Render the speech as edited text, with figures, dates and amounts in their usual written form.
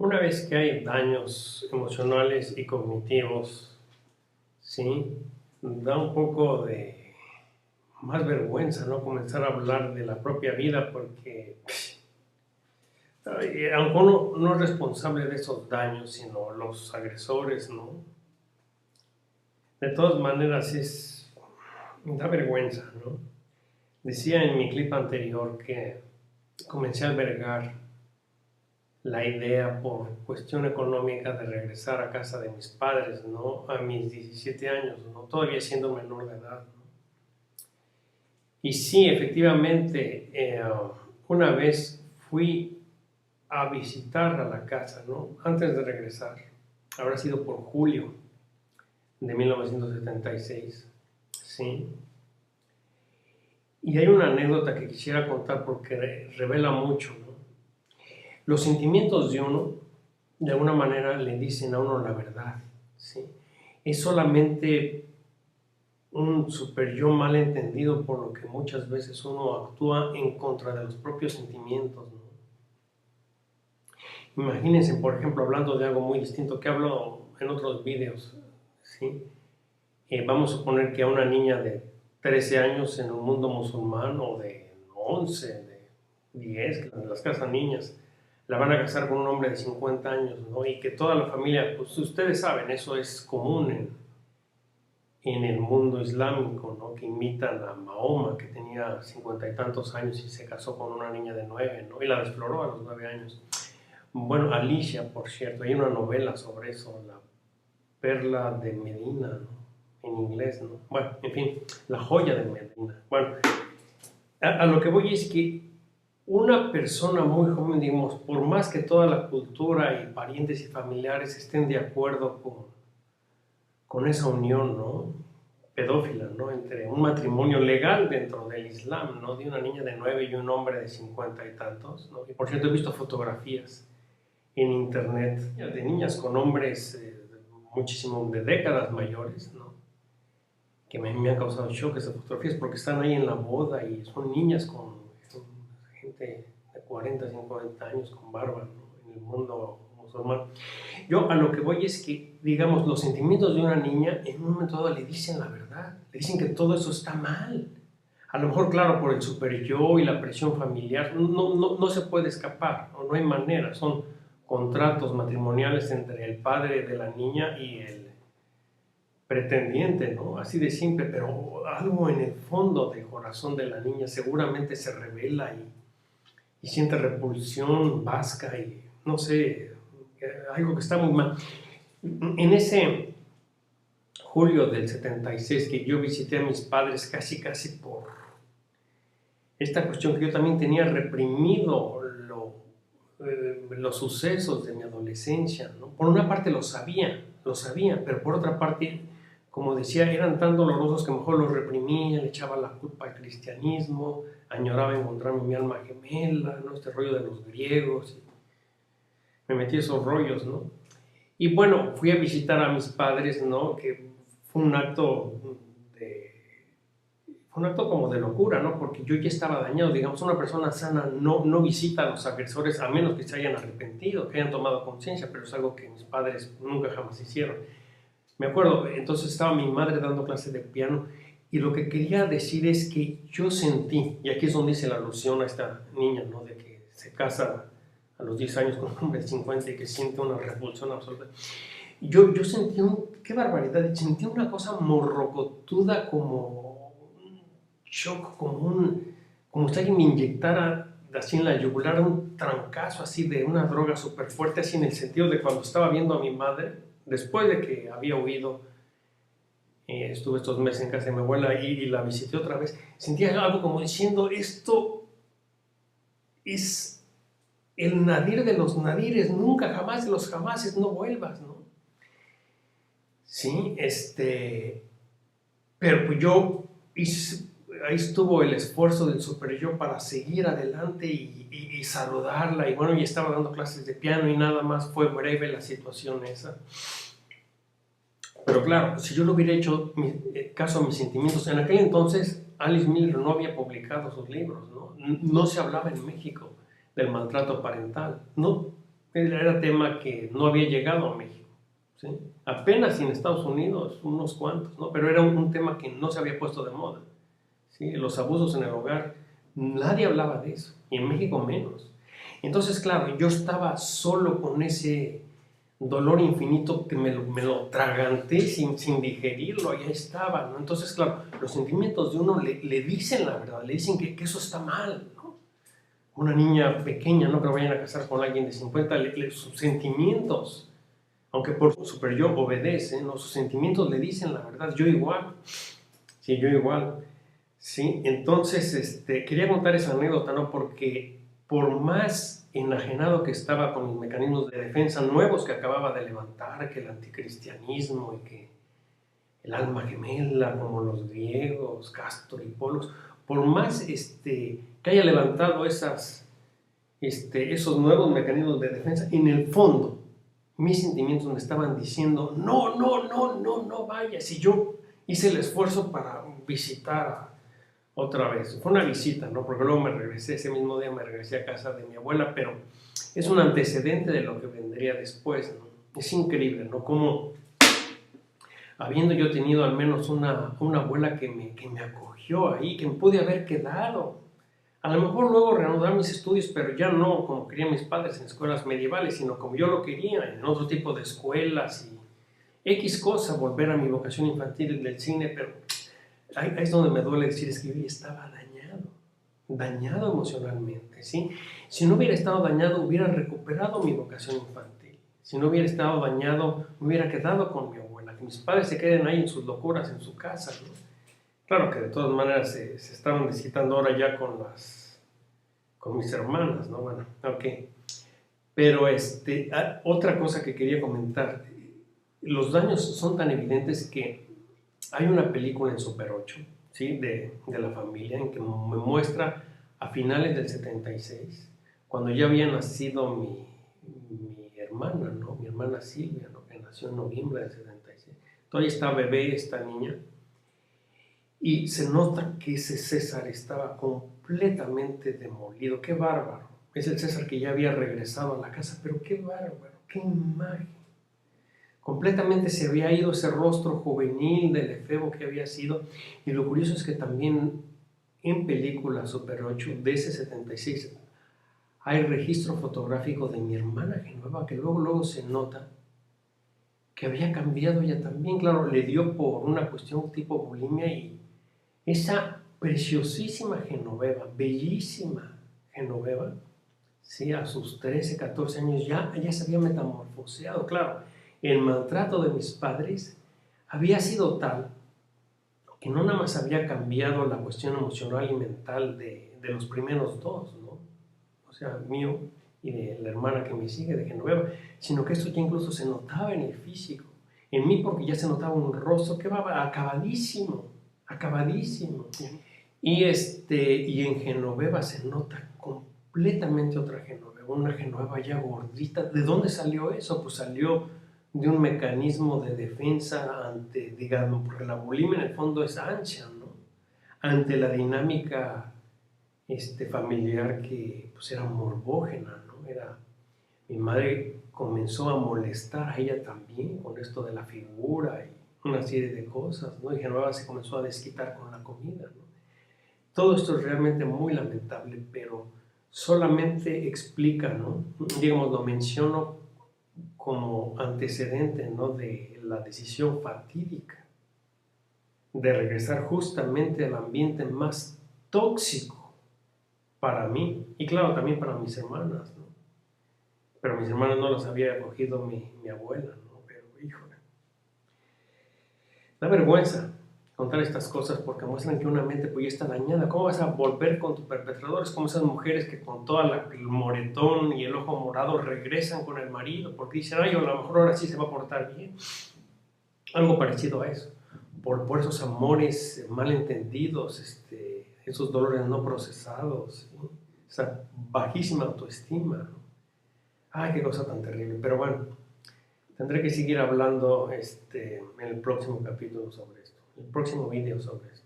Una vez que hay daños emocionales y cognitivos, ¿sí? Da un poco de más vergüenza, ¿no? Comenzar a hablar de la propia vida porque, aunque uno no es responsable de esos daños, sino los agresores, ¿no? De todas maneras da vergüenza, ¿no? Decía en mi clip anterior que comencé a albergar la idea por cuestión económica de regresar a casa de mis padres, ¿no? A mis 17 años, ¿no? Todavía siendo menor de edad, ¿no? Y sí, efectivamente, una vez fui a visitar a la casa, ¿no? Antes de regresar, habrá sido por julio de 1976, ¿sí? Y hay una anécdota que quisiera contar porque revela mucho, ¿no? Los sentimientos de uno, de alguna manera, le dicen a uno la verdad, ¿sí? Es solamente un super yo mal entendido por lo que muchas veces uno actúa en contra de los propios sentimientos, ¿no? Imagínense, por ejemplo, hablando de algo muy distinto que hablo en otros videos, ¿sí? Vamos a suponer que a una niña de 13 años en un mundo musulmán o de 11, de 10, que las casan niñas, la van a casar con un hombre de 50 años, ¿no? Y que toda la familia, pues ustedes saben, eso es común en el mundo islámico, ¿no? Que imitan a Mahoma, que tenía 50 y tantos años y se casó con una niña de 9, ¿no? Y la desfloró a los 9 años. Bueno, Alicia, por cierto, hay una novela sobre eso, La Perla de Medina, ¿no? En inglés, ¿no? Bueno, en fin, La Joya de Medina. Bueno, a lo que voy es que una persona muy joven, digamos, por más que toda la cultura y parientes y familiares estén de acuerdo con esa unión, ¿no? Pedófila, ¿no? Entre un matrimonio legal dentro del Islam, ¿no? De una niña de 9 y un hombre de 50 y tantos, ¿no? Y por cierto, he visto fotografías en internet de niñas con hombres muchísimo de décadas mayores, ¿no? Que me han causado shock esas fotografías porque están ahí en la boda y son niñas con gente de 40, 50 años con barba, ¿no? En el mundo musulmán. Yo a lo que voy es que, digamos, los sentimientos de una niña en un momento dado le dicen la verdad, le dicen que todo eso está mal. A lo mejor, claro, por el super yo y la presión familiar, no se puede escapar, no hay manera, son contratos matrimoniales entre el padre de la niña y el pretendiente, ¿no? Así de simple, pero algo en el fondo del corazón de la niña seguramente se revela y siente repulsión vasca y no sé, algo que está muy mal. En ese julio del 76 que yo visité a mis padres casi por esta cuestión que yo también tenía reprimido los sucesos de mi adolescencia, ¿no? Por una parte lo sabía, pero por otra parte, como decía, eran tan dolorosos que mejor los reprimía, le echaba la culpa al cristianismo, añoraba encontrarme mi alma gemela, ¿no? Este rollo de los griegos, me metí esos rollos, ¿no? Y bueno, fui a visitar a mis padres, ¿no? Que fue un acto como de locura, ¿no? Porque yo ya estaba dañado, digamos, una persona sana no visita a los agresores a menos que se hayan arrepentido, que hayan tomado conciencia, pero es algo que mis padres nunca jamás hicieron. Me acuerdo, entonces estaba mi madre dando clases de piano y lo que quería decir es que yo sentí, y aquí es donde dice la alusión a esta niña, ¿no? De que se casa a los 10 años con un hombre de 50 y que siente una repulsión absoluta. Yo sentí qué barbaridad, sentí una cosa morrocotuda como shock, como si alguien me inyectara así en la yugular un trancazo así de una droga súper fuerte, así en el sentido de cuando estaba viendo a mi madre, después de que había huido, estuve estos meses en casa de mi abuela y la visité otra vez, sentía algo como diciendo, esto es el nadir de los nadires, nunca jamás de los jamases, no vuelvas, ¿no? Sí, pero pues yo ahí estuvo el esfuerzo del super yo para seguir adelante y saludarla, y bueno, y estaba dando clases de piano y nada más, fue breve la situación esa. Pero claro, si yo no hubiera hecho caso a mis sentimientos, en aquel entonces Alice Miller no había publicado sus libros, ¿no? No se hablaba en México del maltrato parental, no, era tema que no había llegado a México, ¿sí? Apenas en Estados Unidos, unos cuantos, ¿no? Pero era un tema que no se había puesto de moda, ¿sí? Los abusos en el hogar, nadie hablaba de eso, y en México menos. Entonces, claro, yo estaba solo con ese dolor infinito que me lo traganté sin digerirlo, y ahí estaba, ¿no? Entonces, claro, los sentimientos de uno le dicen la verdad, le dicen que eso está mal, ¿no? Una niña pequeña, no que vayan a casar con alguien de 50, sus sentimientos, aunque por su super yo obedece, ¿no? Sus sentimientos le dicen la verdad, yo igual, sí, yo igual. Sí, entonces quería contar esa anécdota, ¿no? Porque por más enajenado que estaba con mis mecanismos de defensa nuevos que acababa de levantar, que el anticristianismo y que el alma gemela, como los griegos, Castor y Polos, por más que haya levantado esos nuevos mecanismos de defensa, en el fondo, mis sentimientos me estaban diciendo, no, no, no, no, no vayas. Y yo hice el esfuerzo para visitar otra vez. Fue una visita, ¿no? Porque luego me regresé, ese mismo día me regresé a casa de mi abuela, pero es un antecedente de lo que vendría después, ¿no? Es increíble, ¿no? Como habiendo yo tenido al menos una abuela que me acogió ahí, que me pude haber quedado. A lo mejor luego reanudar mis estudios, pero ya no como querían mis padres en escuelas medievales, sino como yo lo quería, en otro tipo de escuelas y X cosa, volver a mi vocación infantil del cine, pero ahí es donde me duele decir, es que yo ya estaba dañado emocionalmente, ¿sí? Si no hubiera estado dañado, hubiera recuperado mi vocación infantil. Si no hubiera estado dañado, me hubiera quedado con mi abuela, que mis padres se queden ahí en sus locuras, en su casa, ¿no? Claro que de todas maneras se estaban desquitando ahora ya con mis hermanas, ¿no? Bueno, ok. Pero otra cosa que quería comentar, los daños son tan evidentes que hay una película en Super 8, ¿sí? de la familia, en que me muestra a finales del 76, cuando ya había nacido mi hermana, ¿no? Mi hermana Silvia, ¿no? Que nació en noviembre del 76. Todavía está bebé esta niña, y se nota que ese César estaba completamente demolido. ¡Qué bárbaro! Es el César que ya había regresado a la casa, pero qué bárbaro, qué imagen. Completamente se había ido ese rostro juvenil del efebo que había sido. Y lo curioso es que también en película Super 8 de ese 76 hay registro fotográfico de mi hermana Genoveva, que luego se nota que había cambiado ella también. Claro, le dio por una cuestión tipo bulimia, y esa preciosísima Genoveva, bellísima Genoveva, ¿sí? A sus 13, 14 años ya se había metamorfoseado. Claro, el maltrato de mis padres había sido tal que no nada más había cambiado la cuestión emocional y mental de los primeros dos, ¿no? O sea, mío y de la hermana que me sigue, de Genoveva, sino que esto ya incluso se notaba en el físico. En mí, porque ya se notaba un rostro que va acabadísimo, acabadísimo. Y en Genoveva se nota completamente otra Genoveva, una Genoveva ya gordita. ¿De dónde salió eso? Pues salió de un mecanismo de defensa ante, digamos, porque la bulimia en el fondo es ancha, ¿no? Ante la dinámica familiar que pues era morbógena, ¿no? Mi madre comenzó a molestar a ella también con esto de la figura y una serie de cosas, ¿no? Y Genoveva se comenzó a desquitar con la comida, ¿no? Todo esto es realmente muy lamentable, pero solamente explica, ¿no? Digamos, lo menciono como antecedente, ¿no? De la decisión fatídica de regresar justamente al ambiente más tóxico para mí, y claro, también para mis hermanas, ¿no? Pero mis hermanas no las había acogido mi abuela, ¿no? Pero, híjole, da vergüenza contar estas cosas porque muestran que una mente pues ya está dañada. ¿Cómo vas a volver con tu perpetrador? Es como esas mujeres que con todo el moretón y el ojo morado regresan con el marido porque dicen, ay, a lo mejor ahora sí se va a portar bien. Algo parecido a eso. Por esos amores malentendidos, esos dolores no procesados, ¿sí? Esa bajísima autoestima, ¿no? Ay, qué cosa tan terrible. Pero bueno, tendré que seguir hablando en el próximo capítulo sobre esto, el próximo video sobre esto.